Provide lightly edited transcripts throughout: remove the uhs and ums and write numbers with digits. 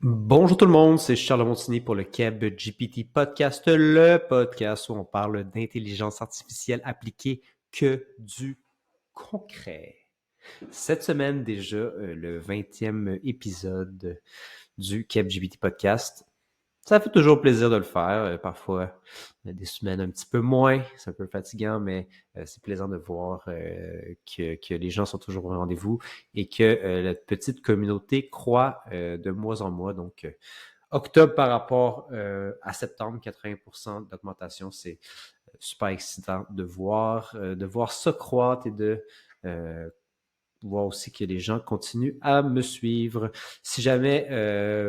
Bonjour tout le monde, c'est Charles Montigny pour le Keb GPT Podcast, le podcast où on parle d'intelligence artificielle appliquée que du concret. Cette semaine déjà, le 20e épisode du Keb GPT Podcast. Ça fait toujours plaisir de le faire. Parfois, des semaines un petit peu moins, c'est un peu fatigant, mais c'est plaisant de voir que les gens sont toujours au rendez-vous et que la petite communauté croît de mois en mois. Donc, octobre par rapport à septembre, 80% d'augmentation, c'est super excitant de voir ça croître et de voir aussi que les gens continuent à me suivre. Si jamais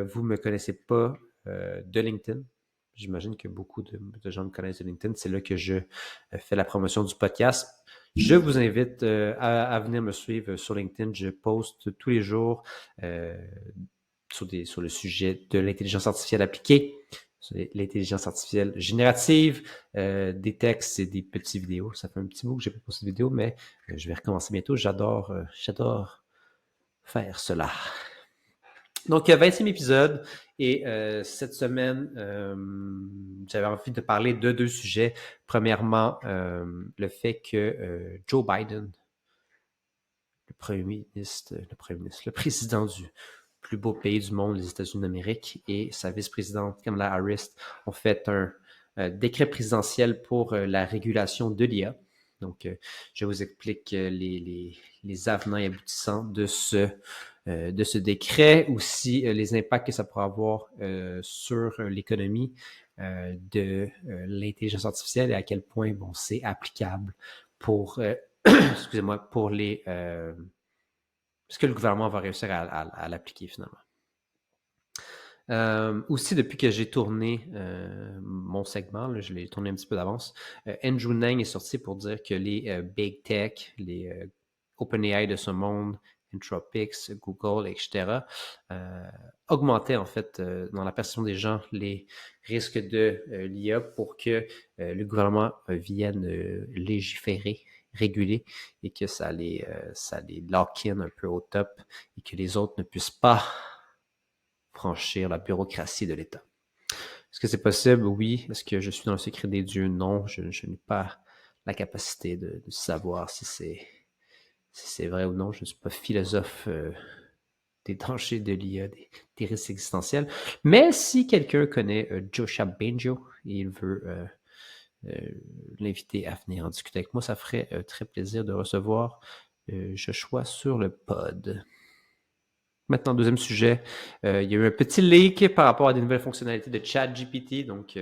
vous me connaissez pas de LinkedIn, j'imagine que beaucoup de gens me connaissent de LinkedIn, c'est là que je fais la promotion du podcast. Je vous invite à venir me suivre sur LinkedIn. Je poste tous les jours euh, sur le sujet de l'intelligence artificielle appliquée, sur l'intelligence artificielle générative, des textes et des petites vidéos. Ça fait un petit bout que j'ai pas posté de vidéo, mais je vais recommencer bientôt. J'adore faire cela. Donc, 20e épisode et cette semaine, j'avais envie de parler de deux sujets. Premièrement, le fait que Joe Biden, le président du plus beau pays du monde, les États-Unis d'Amérique, et sa vice-présidente Kamala Harris ont fait un décret présidentiel pour la régulation de l'IA. Donc, je vous explique les avenants et aboutissants de ce décret, aussi les impacts que ça pourrait avoir sur l'économie de l'intelligence artificielle et à quel point bon, c'est applicable pour excusez-moi, pour les est-ce que le gouvernement va réussir à l'appliquer finalement? Aussi, depuis que j'ai tourné mon segment, là, je l'ai tourné un petit peu d'avance, Andrew Ng est sorti pour dire que les big tech, les OpenAI de ce monde, Anthropic, Google, etc., augmentaient en fait dans la perception des gens les risques de l'IA pour que le gouvernement vienne légiférer, réguler et que ça les lock-in un peu au top et que les autres ne puissent pas franchir la bureaucratie de l'État. Est-ce que c'est possible? Oui. Est-ce que je suis dans le secret des dieux? Non. Je n'ai pas la capacité de savoir si c'est vrai ou non. Je ne suis pas philosophe des dangers de l'IA, des risques existentiels. Mais si quelqu'un connaît Joshua Bengio et il veut euh, l'inviter à venir en discuter avec moi, ça ferait très plaisir de recevoir Joshua sur le pod. Maintenant, deuxième sujet, il y a eu un petit leak par rapport à des nouvelles fonctionnalités de ChatGPT, donc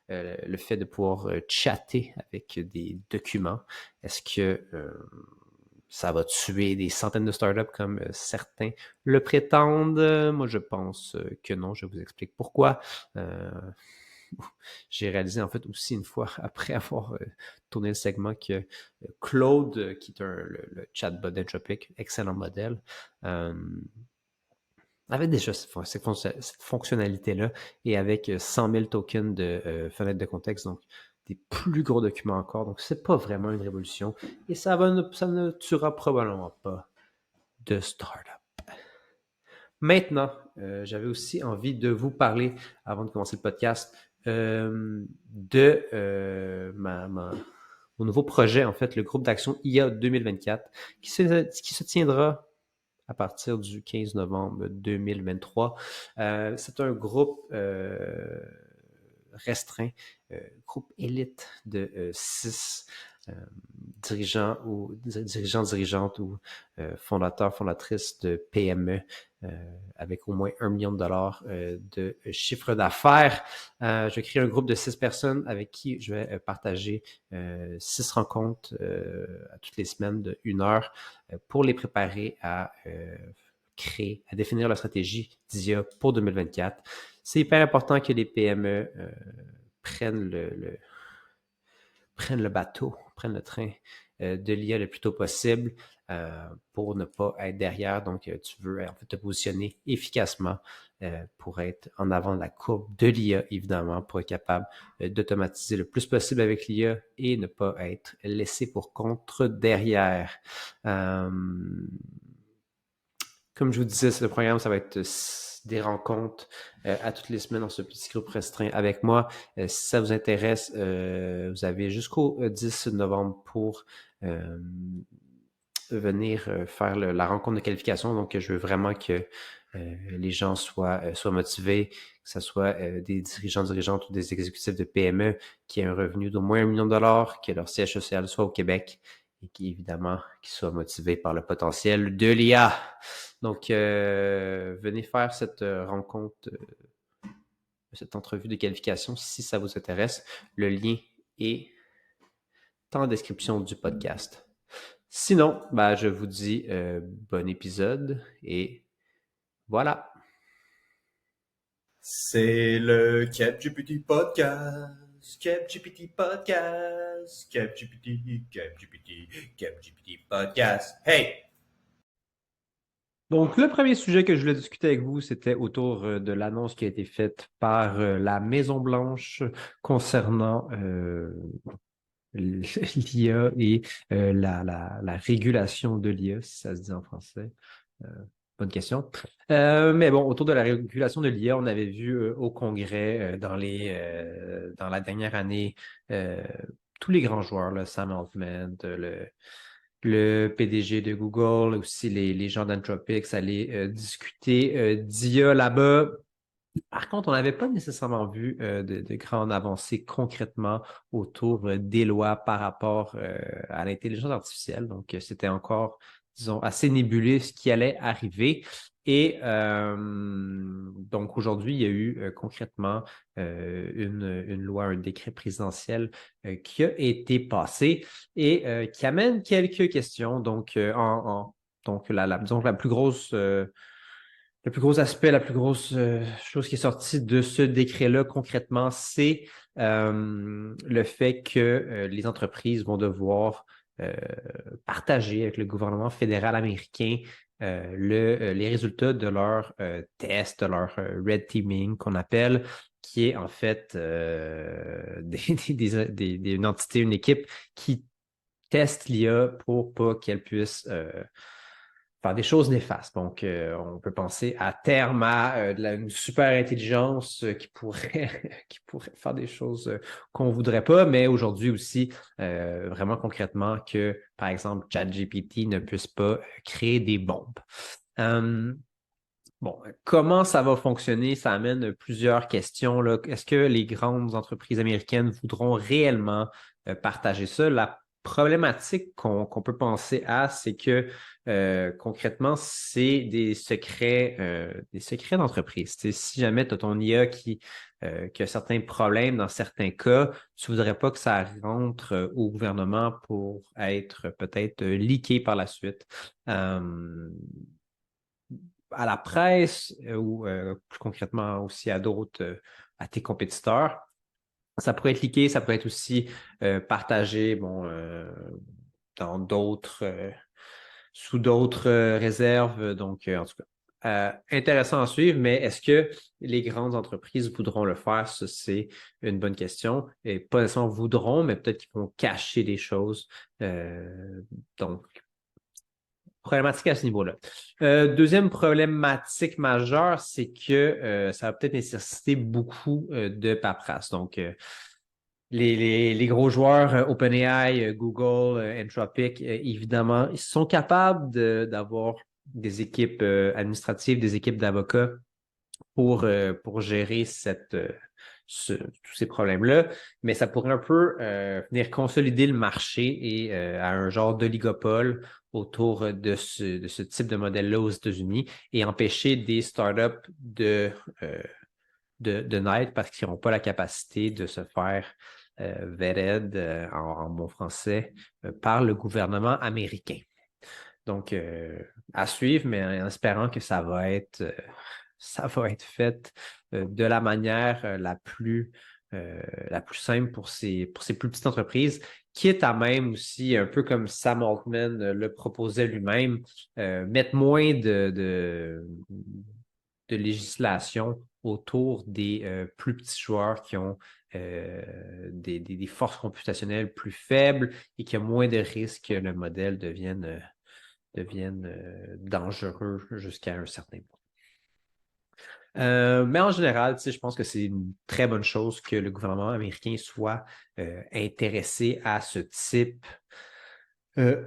le fait de pouvoir chatter avec des documents. Est-ce que ça va tuer des centaines de startups comme certains le prétendent? Moi, je pense que non. Je vous explique pourquoi. Euh, j'ai réalisé en fait aussi une fois, après avoir tourné le segment, que Claude, qui est le chatbot d'Entropic, excellent modèle, avait déjà cette fonctionnalité-là et avec 100 000 tokens de fenêtres de contexte, donc des plus gros documents encore. Donc, c'est pas vraiment une révolution et ça ne tuera probablement pas de startup. Maintenant, j'avais aussi envie de vous parler, avant de commencer le podcast, de mon nouveau projet, en fait, le groupe d'action IA 2024, qui se tiendra à partir du 15 novembre 2023. C'est un groupe restreint, groupe élite de 6 dirigeants ou dirigeantes ou fondateurs, fondatrices de PME avec au moins 1 million de dollars de chiffre d'affaires. Je vais créer un groupe de 6 personnes avec qui je vais partager 6 rencontres à toutes les semaines de 1 heure pour les préparer à créer, à définir la stratégie d'IA pour 2024. C'est hyper important que les PME prennent prennent le bateau, prennent le train de l'IA le plus tôt possible pour ne pas être derrière. Donc, tu veux en fait te positionner efficacement pour être en avant de la courbe de l'IA, évidemment, pour être capable d'automatiser le plus possible avec l'IA et ne pas être laissé pour contre derrière. Comme je vous disais, ce programme, ça va être des rencontres à toutes les semaines dans ce petit groupe restreint avec moi. Si ça vous intéresse, vous avez jusqu'au 10 novembre pour venir faire la rencontre de qualification. Donc, je veux vraiment que les gens soient motivés, que ce soit des dirigeants, dirigeantes ou des exécutifs de PME qui aient un revenu d'au moins $1 million, que leur siège social soit au Québec et qui, évidemment, qui soient motivés par le potentiel de l'IA. Donc, venez faire cette rencontre, cette entrevue de qualification si ça vous intéresse. Le lien est en description du podcast. Sinon, ben, je vous dis bon épisode et voilà. C'est le CapGPT Podcast. CapGPT Podcast. CapGPT Podcast. Hey! Donc, le premier sujet que je voulais discuter avec vous, c'était autour de l'annonce qui a été faite par la Maison-Blanche concernant l'IA et la régulation de l'IA, si ça se dit en français. Bonne question. Mais bon, autour de la régulation de l'IA, on avait vu au Congrès dans la dernière année tous les grands joueurs, là, Sam Altman, le PDG de Google, aussi les gens d'Anthropic, aller discuter d'IA là-bas. Par contre, on n'avait pas nécessairement vu de grandes avancées concrètement autour des lois par rapport à l'intelligence artificielle. Donc, c'était encore, disons, assez nébuleux ce qui allait arriver. Et donc, aujourd'hui, il y a eu concrètement une loi, un décret présidentiel qui a été passé et qui amène quelques questions. Donc, donc disons, le plus gros aspect, la plus grosse chose qui est sortie de ce décret-là concrètement, c'est le fait que les entreprises vont devoir partager avec le gouvernement fédéral américain les résultats de leurs tests, de leur red teaming qu'on appelle, qui est en fait une entité, une équipe qui teste l'IA pour pas qu'elle puisse faire des choses néfastes. Donc, on peut penser à terme à une super intelligence qui pourrait, qui pourrait faire des choses qu'on ne voudrait pas, mais aujourd'hui aussi, vraiment concrètement, que, par exemple, ChatGPT ne puisse pas créer des bombes. Bon, comment ça va fonctionner? Ça amène plusieurs questions, là. Est-ce que les grandes entreprises américaines voudront réellement partager ça? La problématique qu'on peut penser à, c'est que concrètement, c'est des secrets d'entreprise. Tu sais, si jamais tu as ton IA qui a certains problèmes dans certains cas, tu ne voudrais pas que ça rentre au gouvernement pour être peut-être leaké par la suite. À la presse ou plus concrètement aussi à d'autres, à tes compétiteurs. Ça pourrait être leaké, ça pourrait être aussi partagé bon, dans d'autres, sous d'autres réserves. Donc, en tout cas, intéressant à suivre, mais est-ce que les grandes entreprises voudront le faire? Ça, c'est une bonne question. Et pas nécessairement voudront, mais peut-être qu'ils vont cacher des choses. Donc, problématique à ce niveau-là. Deuxième problématique majeure, c'est que ça va peut-être nécessiter beaucoup de paperasse. Donc, les gros joueurs, OpenAI, Google, Anthropic, évidemment, ils sont capables d'avoir des équipes administratives, des équipes d'avocats pour gérer tous ces problèmes-là, mais ça pourrait un peu venir consolider le marché et à un genre d'oligopole autour de ce type de modèle-là aux États-Unis et empêcher des startups de naître parce qu'ils n'auront pas la capacité de se faire vetted en bon français par le gouvernement américain. Donc, à suivre, mais en espérant que ça va être fait de la manière la plus simple pour ces plus petites entreprises, quitte à même aussi, un peu comme Sam Altman le proposait lui-même, mettre moins de législation autour des plus petits joueurs qui ont des forces computationnelles plus faibles et qui ont moins de risques que le modèle devienne dangereux jusqu'à un certain point. Mais en général, tu sais, je pense que c'est une très bonne chose que le gouvernement américain soit intéressé euh,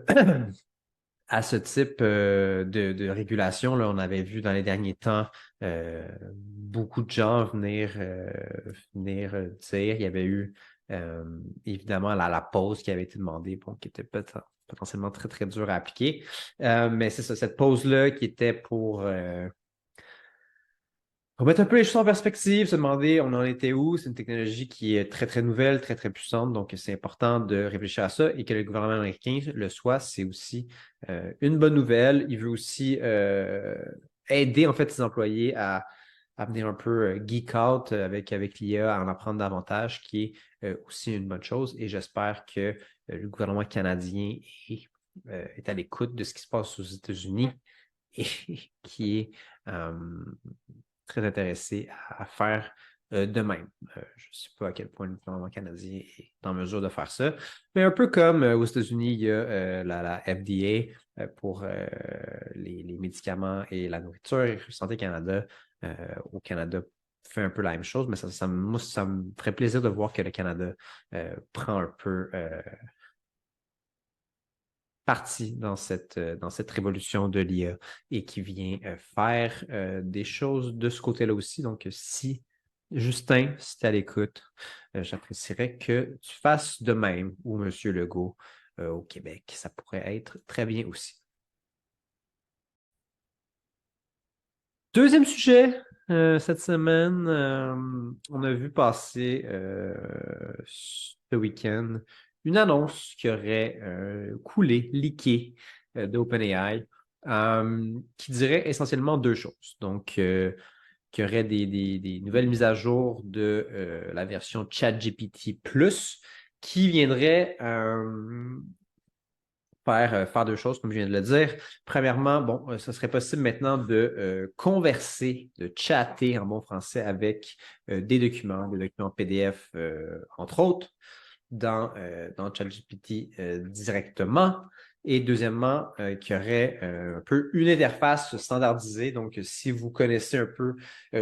à ce type de régulation. Là, on avait vu dans les derniers temps beaucoup de gens venir dire. Il y avait eu évidemment la pause qui avait été demandée, bon, qui était potentiellement très, très dure à appliquer. Mais c'est ça, cette pause-là qui était pour mettre un peu les choses en perspective, se demander on en était où. C'est une technologie qui est très, très nouvelle, très, très puissante. Donc, c'est important de réfléchir à ça et que le gouvernement américain le soit, c'est aussi une bonne nouvelle. Il veut aussi aider, en fait, ses employés à venir un peu geek out avec l'IA, à en apprendre davantage, qui est aussi une bonne chose. Et j'espère que le gouvernement canadien est à l'écoute de ce qui se passe aux États-Unis et qui est très intéressé à faire de même. Je ne sais pas à quel point le gouvernement canadien est en mesure de faire ça, mais un peu comme aux États-Unis, il y a la FDA pour les médicaments et la nourriture. Santé Canada au Canada fait un peu la même chose, mais moi, ça me ferait plaisir de voir que le Canada prend un peu partie dans cette révolution de l'IA et qui vient faire des choses de ce côté-là aussi. Donc, si Justin, si tu es à l'écoute, j'apprécierais que tu fasses de même, ou M. Legault au Québec. Ça pourrait être très bien aussi. Deuxième sujet, cette semaine, on a vu passer ce week-end une annonce qui aurait coulé, leaké d'OpenAI, qui dirait essentiellement deux choses. Donc, qu'il y aurait des nouvelles mises à jour de la version ChatGPT Plus qui viendraient faire deux choses, comme je viens de le dire. Premièrement, bon, ce serait possible maintenant de converser, de chatter en bon français avec des documents PDF, entre autres, dans ChatGPT directement. Et deuxièmement, qu'il y aurait un peu une interface standardisée. Donc, si vous connaissez un peu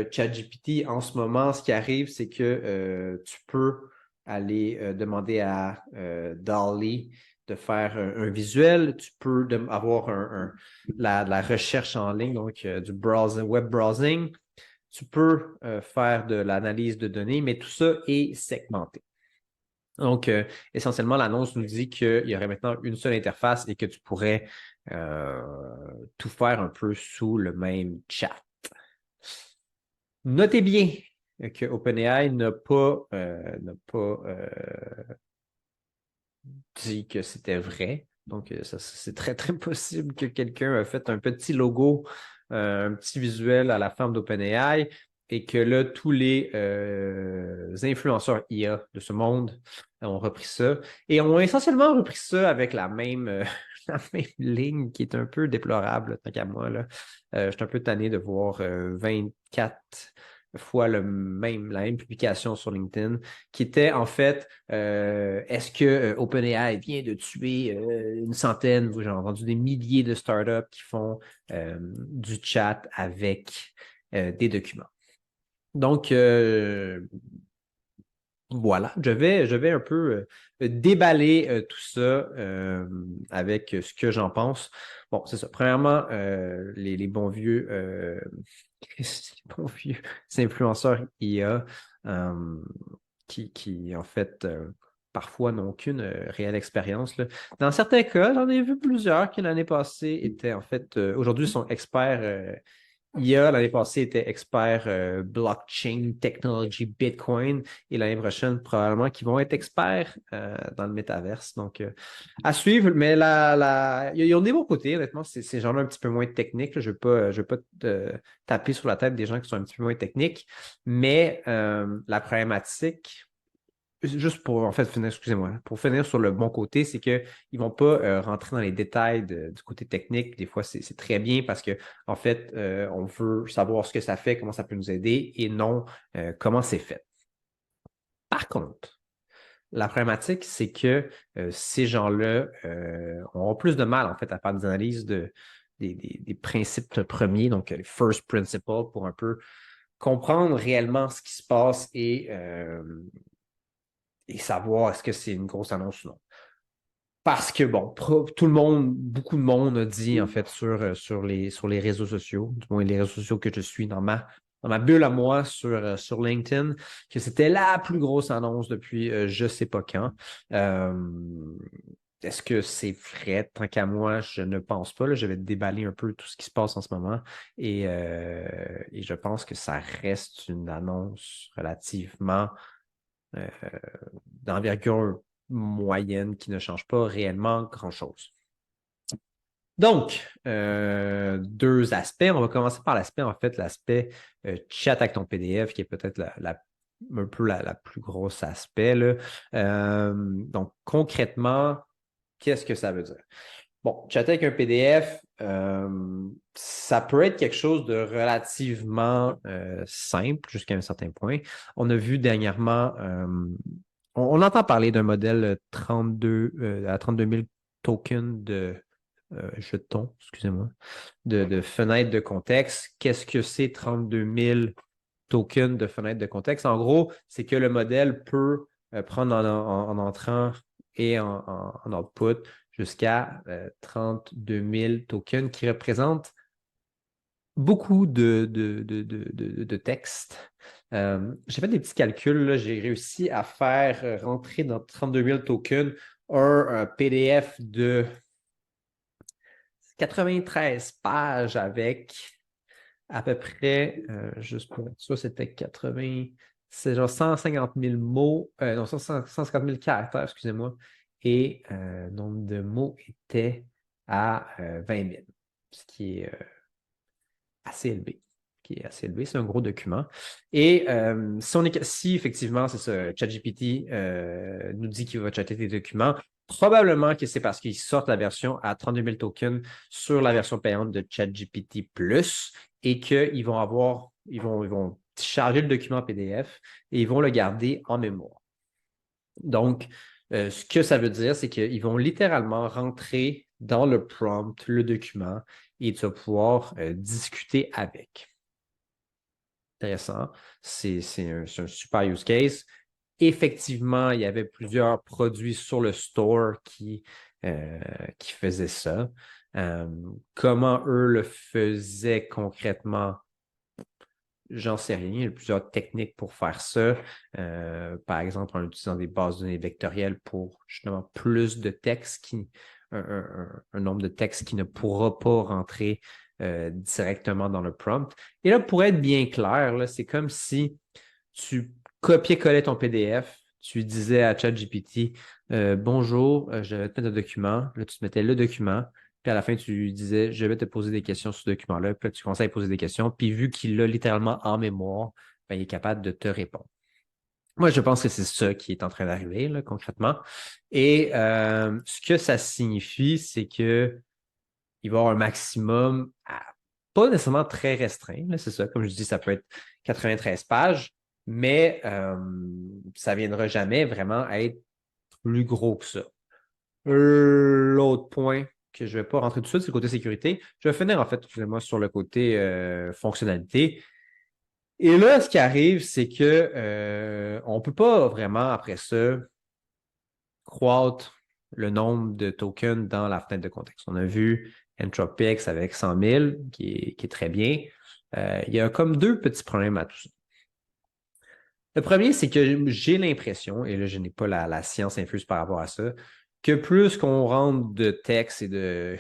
ChatGPT, en ce moment, ce qui arrive, c'est que tu peux aller demander à DALL-E de faire un visuel. Tu peux avoir la recherche en ligne, donc du web browsing. Tu peux faire de l'analyse de données, mais tout ça est segmenté. Donc, essentiellement, l'annonce nous dit qu'il y aurait maintenant une seule interface et que tu pourrais tout faire un peu sous le même chat. Notez bien que OpenAI n'a pas dit que c'était vrai. Donc, c'est très, très possible que quelqu'un a fait un petit logo, un petit visuel à la forme d'OpenAI et que là, tous les influenceurs IA de ce monde ont repris ça et ont essentiellement repris ça avec la même, la même ligne qui est un peu déplorable, tant qu'à moi. Là. Je suis un peu tanné de voir 24 fois la même publication sur LinkedIn qui était en fait est-ce que OpenAI vient de tuer une centaine, j'ai entendu des milliers de startups qui font du chat avec des documents. Donc, voilà, je vais un peu déballer tout ça avec ce que j'en pense. Bon, c'est ça. Premièrement, les bons vieux, les bons vieux influenceurs IA qui en fait, parfois n'ont aucune réelle expérience. Là. Dans certains cas, j'en ai vu plusieurs qui l'année passée étaient en fait, aujourd'hui sont experts IA, l'année passée, était expert blockchain, technology, Bitcoin, et l'année prochaine, probablement, qui vont être experts dans le métaverse. Donc, à suivre, mais ils ont des bons côtés, honnêtement, ces gens-là un petit peu moins techniques. Là. Je ne veux pas taper sur la tête des gens qui sont un petit peu moins techniques, mais la problématique, juste pour en fait finir, excusez-moi, pour finir sur le bon côté, c'est qu'ils ne vont pas rentrer dans les détails du côté technique. Des fois, c'est très bien parce que en fait, on veut savoir ce que ça fait, comment ça peut nous aider et non comment c'est fait. Par contre, la problématique, c'est que ces gens-là auront plus de mal en fait à faire des analyses des principes premiers, donc les first principles pour un peu comprendre réellement ce qui se passe et savoir est-ce que c'est une grosse annonce ou non. Parce que, bon, tout le monde, beaucoup de monde a dit, en fait, sur les réseaux sociaux, du moins les réseaux sociaux que je suis dans ma bulle à moi sur LinkedIn, que c'était la plus grosse annonce depuis je ne sais pas quand. Euh, Est-ce que c'est vrai? Tant qu'à moi, je ne pense pas. Là, je vais déballer un peu tout ce qui se passe en ce moment et je pense que ça reste une annonce relativement euh, d'envergure moyenne qui ne change pas réellement grand-chose. Donc, deux aspects. On va commencer par l'aspect chat avec ton PDF, qui est peut-être un peu la plus grosse aspect, là. Donc, concrètement, qu'est-ce que ça veut dire? Bon, chatter avec un PDF, ça peut être quelque chose de relativement simple jusqu'à un certain point. On a vu dernièrement, on entend parler d'un modèle 32 à 32 000 tokens de jetons, excusez-moi, de fenêtres de contexte. Qu'est-ce que c'est 32 000 tokens de fenêtres de contexte? En gros, c'est que le modèle peut prendre en entrant et en output jusqu'à 32 000 tokens qui représentent beaucoup de texte. J'ai fait des petits calculs, là. J'ai réussi à faire rentrer dans 32 000 tokens un PDF de 93 pages avec à peu près, juste pour être sûr, c'était 80, c'est genre 150 000 mots, non, 150 000 caractères, excusez-moi, et le nombre de mots était à 20 000, ce qui est assez élevé. C'est un gros document. Et si effectivement, c'est ça, ChatGPT nous dit qu'il va chatter des documents, probablement que c'est parce qu'ils sortent la version à 32 000 tokens sur la version payante de ChatGPT Plus et qu'ils vont charger le document PDF et ils vont le garder en mémoire. Donc, ce que ça veut dire, c'est qu'ils vont littéralement rentrer dans le prompt, le document, et tu vas pouvoir discuter avec. Intéressant. C'est un super use case. Effectivement, il y avait plusieurs produits sur le store qui faisaient ça. Comment eux le faisaient concrètement, j'en sais rien. Il y a plusieurs techniques pour faire ça. Par exemple, en utilisant des bases de données vectorielles pour justement plus de texte, un nombre de textes qui ne pourra pas rentrer directement dans le prompt. Et là, pour être bien clair, là, c'est comme si tu copiais-collais ton PDF, tu disais à ChatGPT bonjour, je vais te mettre un document. Là, tu te mettais le document. Puis à la fin, tu disais, je vais te poser des questions sur ce document-là. Puis là, tu commençais à poser des questions. Puis vu qu'il l'a littéralement en mémoire, ben, il est capable de te répondre. Moi, je pense que c'est ça qui est en train d'arriver, là, concrètement. Et ce que ça signifie, c'est que il va y avoir un maximum, pas nécessairement très restreint, là, c'est ça. Comme je dis, ça peut être 93 pages, mais ça ne viendra jamais vraiment être plus gros que ça. L'autre point que je ne vais pas rentrer tout de suite, c'est le côté sécurité. Je vais finir en fait, excusez-moi, sur le côté fonctionnalité. Et là, ce qui arrive, c'est que on ne peut pas vraiment, après ça, croître le nombre de tokens dans la fenêtre de contexte. On a vu Entropix avec 100 000, qui est très bien. Il y a comme deux petits problèmes à tout ça. Le premier, c'est que j'ai l'impression, et là, je n'ai pas la science infuse par rapport à ça, que plus qu'on rentre de texte et de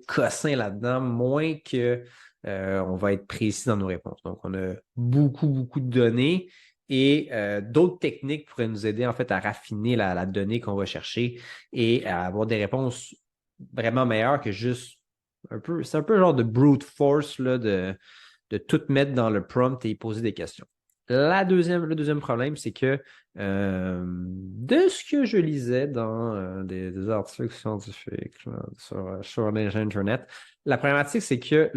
cossins là-dedans, moins que on va être précis dans nos réponses. Donc, on a beaucoup, beaucoup de données et d'autres techniques pourraient nous aider en fait à raffiner la donnée qu'on va chercher et à avoir des réponses vraiment meilleures que juste c'est un peu genre de brute force là, de tout mettre dans le prompt et y poser des questions. Le deuxième problème, c'est que de ce que je lisais dans des articles scientifiques là, sur l'Internet, la problématique, c'est que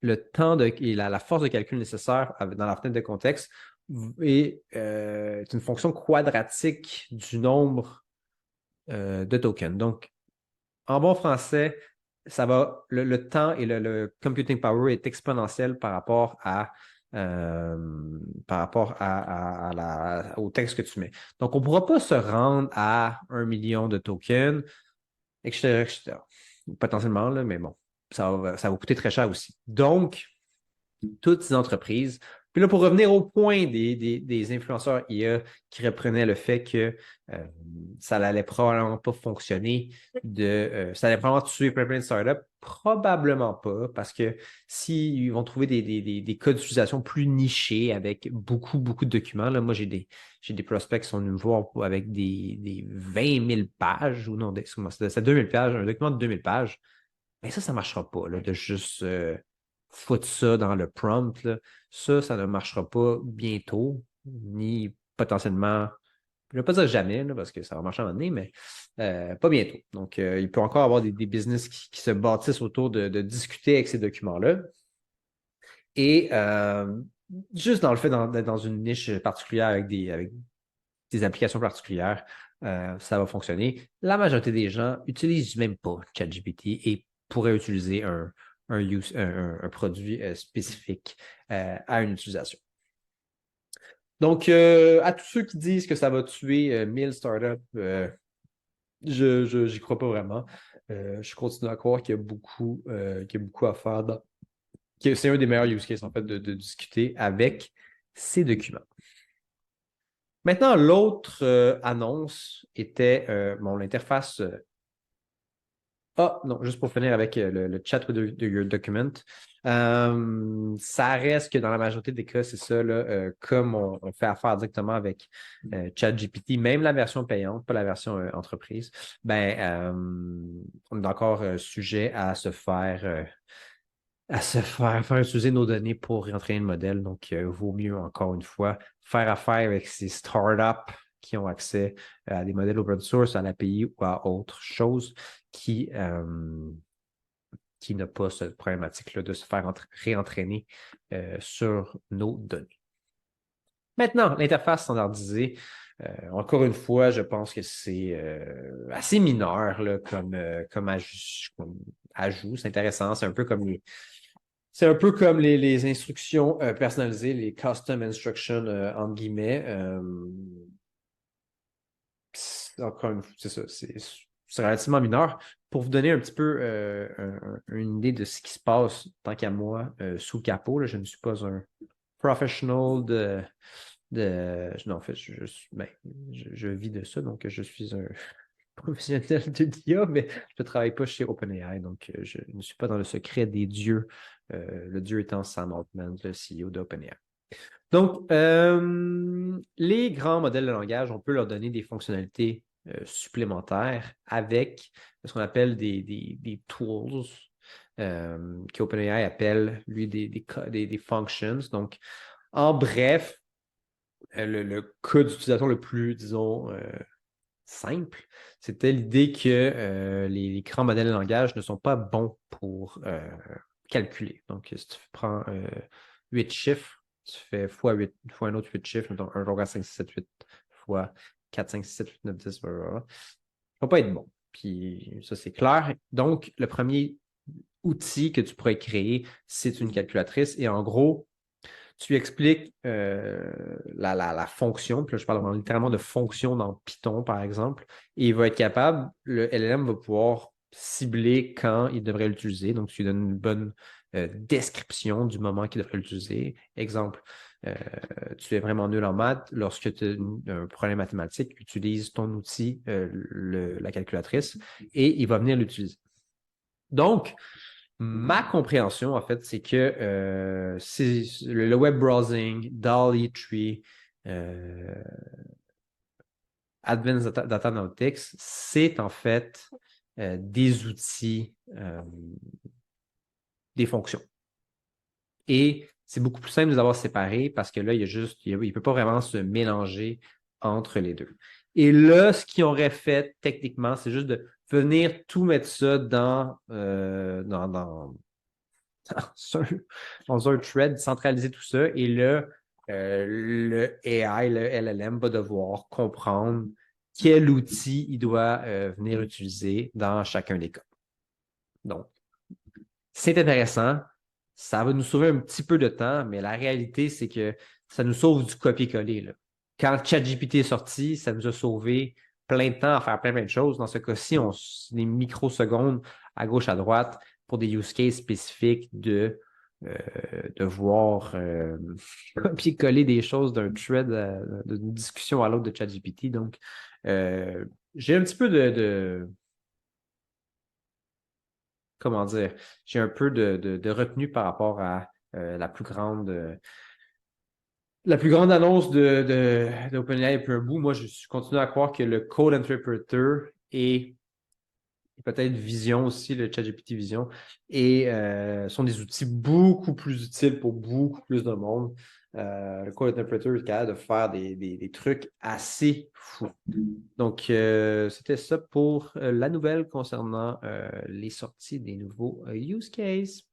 le temps et la force de calcul nécessaire dans la fenêtre de contexte est une fonction quadratique du nombre de tokens. Donc, en bon français, le temps et le computing power est exponentiel par rapport au texte que tu mets. Donc, on ne pourra pas se rendre à 1 million de tokens, etc., etc. Potentiellement, là, mais bon, ça va coûter très cher aussi. Donc, toutes ces entreprises. Puis là, pour revenir au point des influenceurs IA qui reprenaient le fait que ça n'allait probablement pas fonctionner, ça allait probablement tuer plein de startups, probablement pas, parce que s'ils vont trouver des cas d'utilisation plus nichés avec beaucoup, beaucoup de documents, là, moi j'ai des prospects qui sont venus me voir avec des 20 000 pages, ou non, c'est 2000 pages, un document de 2000 pages. Mais ça ne marchera pas, là, de juste foutre ça dans le prompt. Là. Ça ne marchera pas bientôt, ni potentiellement, je ne vais pas dire jamais, là, parce que ça va marcher à un moment donné, mais pas bientôt. Donc, il peut encore y avoir des business qui se bâtissent autour de discuter avec ces documents-là. Et juste dans le fait d'être dans une niche particulière avec des applications particulières, ça va fonctionner. La majorité des gens n'utilisent même pas ChatGPT et pourraient utiliser un produit spécifique à une utilisation. Donc, à tous ceux qui disent que ça va tuer 1000 startups, je n'y crois pas vraiment. Je continue à croire qu'il y a beaucoup à faire. Que c'est un des meilleurs use cases, en fait, de discuter avec ces documents. Maintenant, l'autre annonce était l'interface. Non, juste pour finir avec le chat with your document. Ça reste que dans la majorité des cas, c'est ça, là, comme on fait affaire directement avec ChatGPT, même la version payante, pas la version entreprise, on est encore sujet à se faire utiliser nos données pour entraîner le modèle. Donc, il vaut mieux, encore une fois, faire affaire avec ces startups qui ont accès à des modèles open source, à l'API ou à autre chose qui n'a pas cette problématique-là de se faire réentraîner sur nos données. Maintenant, l'interface standardisée, encore une fois, je pense que c'est assez mineur là, comme ajout. C'est intéressant. C'est un peu comme les instructions personnalisées, les custom instructions, entre guillemets. Encore une fois, c'est ça, c'est relativement mineur. Pour vous donner un petit peu une idée de ce qui se passe, tant qu'à moi, sous le capot, là, je ne suis pas un professional non, en fait, je vis de ça, donc je suis un professionnel de l'IA, mais je ne travaille pas chez OpenAI, donc je ne suis pas dans le secret des dieux, le dieu étant Sam Altman, le CEO d'OpenAI. Donc, les grands modèles de langage, on peut leur donner des fonctionnalités supplémentaires avec ce qu'on appelle des tools qu'OpenAI appelle, lui, des functions. Donc, en bref, le cas d'utilisation le plus, disons, simple, c'était l'idée que les grands modèles de langage ne sont pas bons pour calculer. Donc, si tu prends 8 chiffres, tu fais fois 8, fois un autre 8 chiffres, donc 1, 2, 3, 4, 5, 6, 7, 8 fois 4, 5, 6, 7, 8, 9, 10, blablabla. Ça ne va pas être bon. Puis ça, c'est clair. Donc, le premier outil que tu pourrais créer, c'est une calculatrice. Et en gros, tu expliques la fonction, puis là, je parle littéralement de fonction dans Python, par exemple, et il va être capable, le LLM va pouvoir cibler quand il devrait l'utiliser. Donc, tu lui donnes une bonne description du moment qu'il devrait l'utiliser. Exemple, tu es vraiment nul en maths, lorsque tu as un problème mathématique, utilise ton outil, la calculatrice, et il va venir l'utiliser. Donc, ma compréhension, en fait, c'est que c'est le web browsing, DALL-E 3, Advanced Data Analytics, c'est en fait des outils, des fonctions. Et c'est beaucoup plus simple de les avoir séparés parce que là, il ne peut pas vraiment se mélanger entre les deux. Et là, ce qu'ils auraient fait techniquement, c'est juste de venir tout mettre ça dans dans un thread, centraliser tout ça. Et là, le AI, le LLM va devoir comprendre quel outil il doit venir utiliser dans chacun des cas. Donc, c'est intéressant. Ça va nous sauver un petit peu de temps, mais la réalité, c'est que ça nous sauve du copier-coller, là. Quand ChatGPT est sorti, ça nous a sauvé plein de temps à faire plein de choses. Dans ce cas-ci, des microsecondes à gauche, à droite pour des use cases spécifiques euh, de voir copier-coller des choses d'un thread, d'une discussion à l'autre de ChatGPT. Donc, j'ai un petit peu comment dire, j'ai un peu de retenue par rapport à la plus grande annonce d'OpenAI depuis un bout. Moi, je continue à croire que le Code Interpreter et peut-être Vision aussi, le ChatGPT Vision, sont des outils beaucoup plus utiles pour beaucoup plus de monde. Le Code Interpreter est capable de faire des trucs assez fous. Donc, c'était ça pour la nouvelle concernant les sorties des nouveaux use cases.